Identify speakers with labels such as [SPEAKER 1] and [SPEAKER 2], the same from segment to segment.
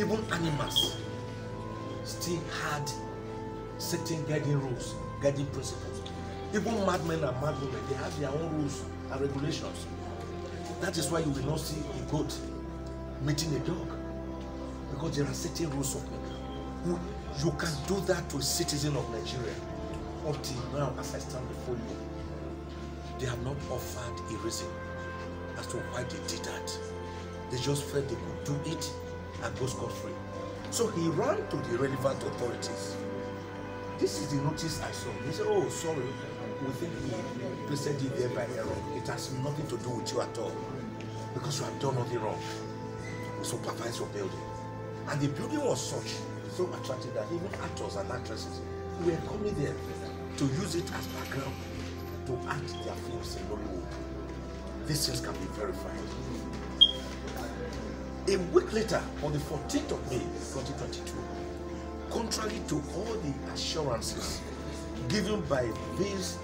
[SPEAKER 1] Even animals still had certain guiding rules, guiding principles. Even madmen and madwomen, they have their own rules and regulations. That is why you will not see a goat meeting a dog, because there are certain rules of it. You can do that to a citizen of Nigeria. Until now, as I stand before you, they have not offered a reason as to why they did that. They just felt they could do it and go scot-free. So he ran to the relevant authorities. This is the notice I saw. He said, oh, sorry, we think he placed it there by error. It has nothing to do with you at all, because you have done nothing wrong. We supervise your building. And the building was so attractive that even actors and actresses were coming there to use it as background to act their films in Hollywood. These things can be verified. A week later, on the 14th of May 2022, contrary to all the assurances given by these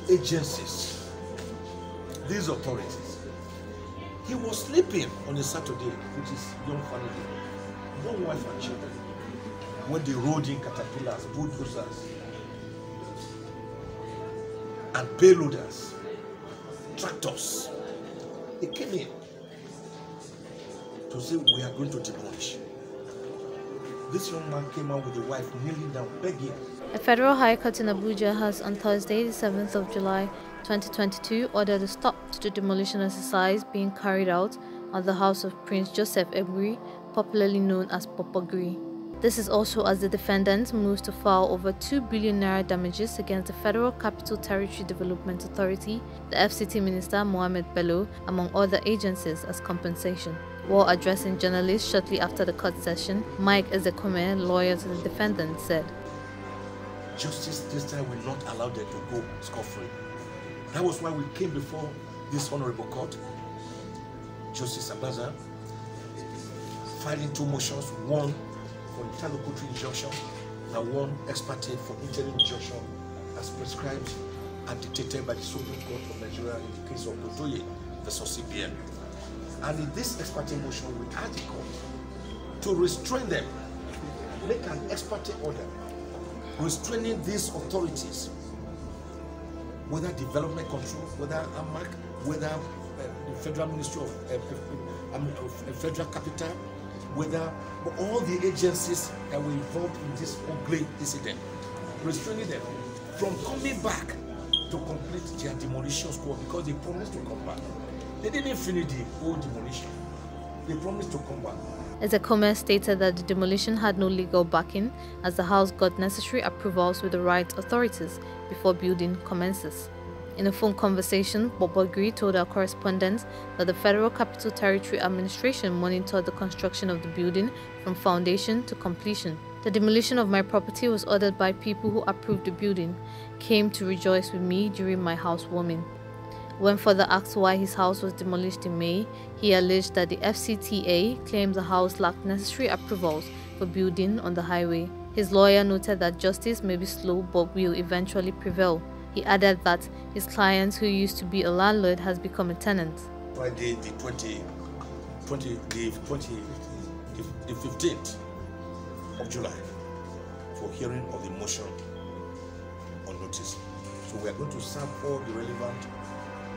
[SPEAKER 1] agencies, these authorities, he was sleeping on a Saturday with his young family, young wife and children, when they rode in caterpillars, bulldozers, and payloaders, tractors. They came in to say, we are going to demolish. This young man came out with the wife kneeling down, begging.
[SPEAKER 2] A federal high court in Abuja has on Thursday, the 7th of July 2022, ordered a stop to the demolition exercise being carried out at the house of Prince Joseph Egbri, popularly known as Kpokpogri. This is also as the defendant moves to file over 2 billion naira damages against the Federal Capital Territory Development Authority, the FCT Minister Muhammed Bello, among other agencies, as compensation. While addressing journalists shortly after the court session, Mike Ezekome, lawyer to the defendant, said,
[SPEAKER 1] Justice this time will not allow them to go scot-free. That was why we came before this honorable court. Justice Abaza, filing 2 motions, one for interlocutory injunction and one ex parte for interim injunction as prescribed and dictated by the Supreme Court of Nigeria in the case of Odoye versus CBN. And in this ex parte motion, we asked the court to restrain them, make an ex parte order restraining these authorities, whether development control, whether AMAC, whether the Federal Ministry of Federal Capital, whether all the agencies that were involved in this ugly incident, restraining them from coming back to complete their demolition squad, because they promised to come back. They didn't finish the whole demolition. They promised to come back.
[SPEAKER 2] Ezekome stated that the demolition had no legal backing, as the house got necessary approvals with the right authorities before building commences. In a phone conversation, Kpokpogri told our correspondent that the Federal Capital Territory Administration monitored the construction of the building from foundation to completion. The demolition of my property was ordered by people who approved the building, came to rejoice with me during my housewarming. When further asked why his house was demolished in May, he alleged that the FCTA claimed the house lacked necessary approvals for building on the highway. His lawyer noted that justice may be slow but will eventually prevail. He added that his client, who used to be a landlord, has become a tenant.
[SPEAKER 1] Friday, the 15th of July, for hearing of the motion on notice. So we are going to serve all the relevant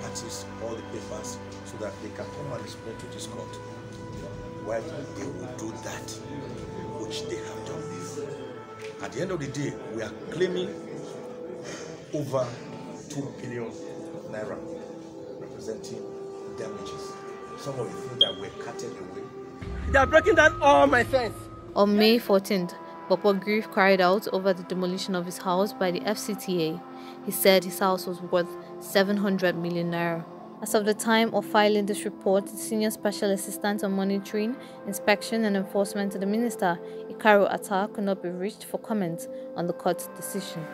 [SPEAKER 1] parties, all the papers, so that they can come and explain to this court why they will do that which they have done. At the end of the day, we are claiming over 2 billion naira, representing damages. Some of the things that were carted away.
[SPEAKER 3] They are breaking down all my fence.
[SPEAKER 2] On May 14th, Kpokpogri cried out over the demolition of his house by the FCTA. He said his house was worth 700 million naira. As of the time of filing this report, the Senior Special Assistant on Monitoring, Inspection and Enforcement to the Minister, Ikaro Atta, could not be reached for comment on the court's decision.